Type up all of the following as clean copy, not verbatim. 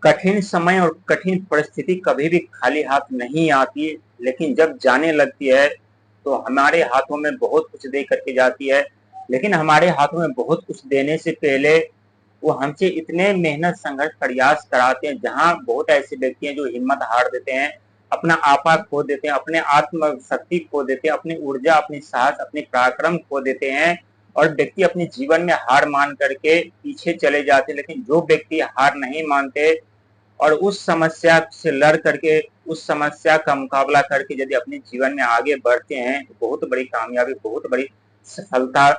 कठिन समय और कठिन परिस्थिति कभी भी खाली हाथ नहीं आती, लेकिन जब जाने लगती है तो हमारे हाथों में बहुत कुछ दे करके जाती है। लेकिन हमारे हाथों में बहुत कुछ देने से पहले वो हमसे इतने मेहनत संघर्ष प्रयास कराते हैं, जहां बहुत ऐसे व्यक्ति हैं जो हिम्मत हार देते हैं, अपना आपा खो देते हैं, अपने आत्म शक्ति खो देते हैं, अपनी ऊर्जा, अपनी साहस, अपनी पराक्रम खो देते हैं और व्यक्ति अपने जीवन में हार मान करके पीछे चले जाते हैं। लेकिन जो व्यक्ति हार नहीं मानते और उस समस्या से लड़ करके, उस समस्या का मुकाबला करके यदि अपने जीवन में आगे बढ़ते हैं तो बहुत बड़ी कामयाबी, बहुत बड़ी सफलता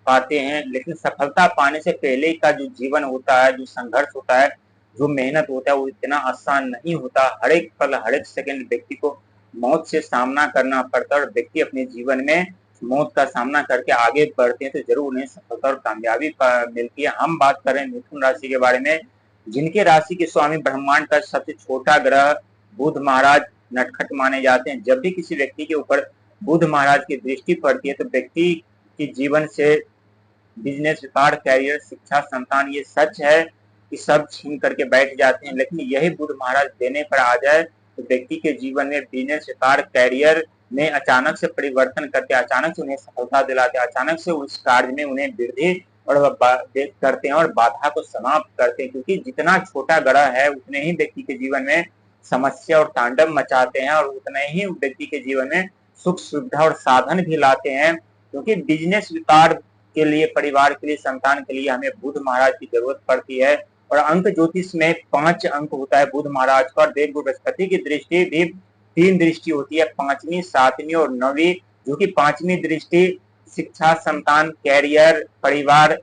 पाते हैं। लेकिन सफलता पाने से पहले का जो जीवन होता है, जो संघर्ष होता है, जो मेहनत होता है, वो इतना आसान नहीं होता। हर एक पल, हर एक सेकंड व्यक्ति को मौत से सामना करना पड़ता है और व्यक्ति अपने जीवन में मौत का सामना करके आगे बढ़ते हैं तो जरूर उन्हें सफलता और कामयाबी मिलती है। हम बात कर रहे हैं मिथुन राशि के बारे में, जिनके राशि के स्वामी ब्रह्मांड का सबसे छोटा ग्रह बुध महाराज नटखट माने जाते हैं। जब भी किसी व्यक्ति के ऊपर बुध महाराज की दृष्टि पड़ती है तो व्यक्ति के जीवन से बिजनेस, व्यापार, कैरियर, शिक्षा, संतान, ये सच है कि सब छीन करके बैठ जाते हैं। लेकिन यही बुध महाराज देने पर आ जाए तो व्यक्ति के जीवन में बिजनेस, व्यापार, कैरियर में अचानक से परिवर्तन करते, अचानक से उन्हें सफलता दिलाते, अचानक से उस कार्य में उन्हें वृद्धि और करते हैं और बाधा को समाप्त करते हैं। क्योंकि जितना छोटा ग्रह है उतने ही व्यक्ति के जीवन में समस्या और तांडव मचाते हैं और उतने ही व्यक्ति के जीवन में सुख सुविधा और साधन भी लाते हैं। क्योंकि बिजनेस, व्यापार के लिए, परिवार के लिए, संतान के लिए हमें बुध महाराज की जरूरत पड़ती है। और अंक ज्योतिष में 5 अंक होता है बुध महाराज का, और देवगुरु बृहस्पति की दृष्टि भी 3 दृष्टि होती है, 5वीं, 7वीं और 9वीं, जो कि 5वीं दृष्टि शिक्षा, संतान, कैरियर, परिवार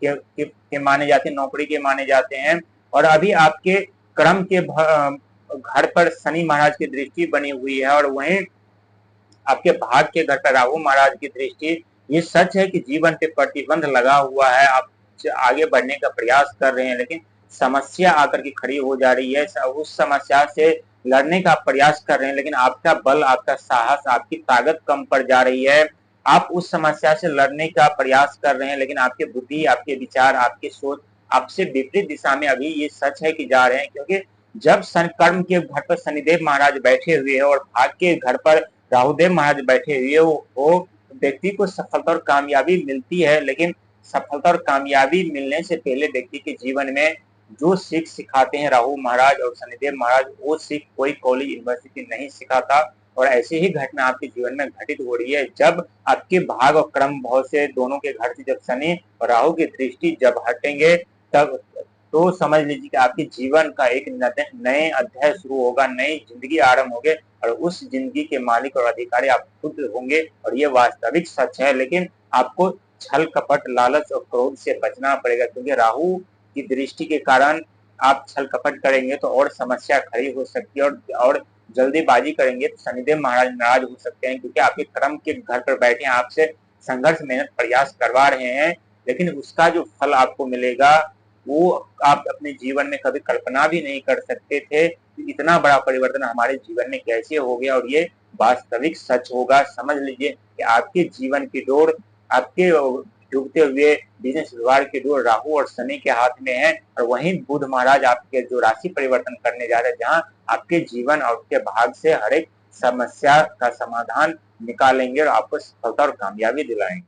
के माने जाते हैं, नौकरी के माने जाते हैं। और अभी आपके कर्म के घर पर शनि महाराज की दृष्टि बनी हुई है और वहीं आपके भाग के घर पर राहु महाराज की दृष्टि। ये सच है कि जीवन पे प्रतिबंध लगा हुआ है, आप आगे बढ़ने का प्रयास कर रहे हैं, लेकिन समस्या आकर के खड़ी हो जा रही है। उस समस्या से लड़ने का प्रयास कर रहे हैं, लेकिन आपका बल, आपका साहस, आपकी ताकत कम पड़ जा रही है। आप उस समस्या से लड़ने का प्रयास कर रहे हैं, लेकिन आपके बुद्धि, आपके विचार, आपकी सोच आपसे विपरीत दिशा में अभी ये सच है कि जा रहे हैं। क्योंकि जब कर्म के घर पर शनिदेव महाराज बैठे हुए हैं और भाग के घर पर राहुदेव महाराज बैठे हुए हो व्यक्ति को सफलता और कामयाबी मिलती है। लेकिन सफलता और कामयाबी मिलने से पहले व्यक्ति के जीवन में जो सीख सिखाते हैं राहु महाराज और शनिदेव महाराज, वो सीख कोई कॉलेज, यूनिवर्सिटी नहीं सिखाता। और ऐसे ही घटना आपके जीवन में घटित हो रही है। जब आपके भाग और कर्म भाव से दोनों के घर से जब शनि और राहु की दृष्टि जब हटेंगे, तब तो समझ लीजिए कि आपके जीवन का एक नए अध्याय शुरू होगा, नई जिंदगी आरंभ होगी और उस जिंदगी के मालिक और अधिकारी आप खुद होंगे। और ये वास्तविक सच है। लेकिन आपको छल, कपट, लालच और क्रोध से बचना पड़ेगा, क्योंकि राहु की दृष्टि के कारण आप छल कपट करेंगे तो और समस्या खड़ी हो सकती है और जल्दीबाजी करेंगे तो शनिदेव महाराज नाराज हो सकते हैं। क्योंकि आपके कर्म के घर पर बैठे आपसे संघर्ष, मेहनत, प्रयास करवा रहे हैं, लेकिन उसका जो फल आपको मिलेगा वो आप अपने जीवन में कभी कल्पना भी नहीं कर सकते थे। इतना बड़ा परिवर्तन हमारे जीवन में कैसे हो गया और ये वास्तविक सच होगा। समझ लीजिए कि आपके जीवन की डोर, आपके डूबते हुए बिजनेस व्यवहार की डोर राहु और शनि के हाथ में है। और वहीं बुध महाराज आपके जो राशि परिवर्तन करने जा रहे हैं, जहां आपके जीवन और आपके भाग से हर एक समस्या का समाधान निकालेंगे और आपको सफलता और कामयाबी दिलाएंगे।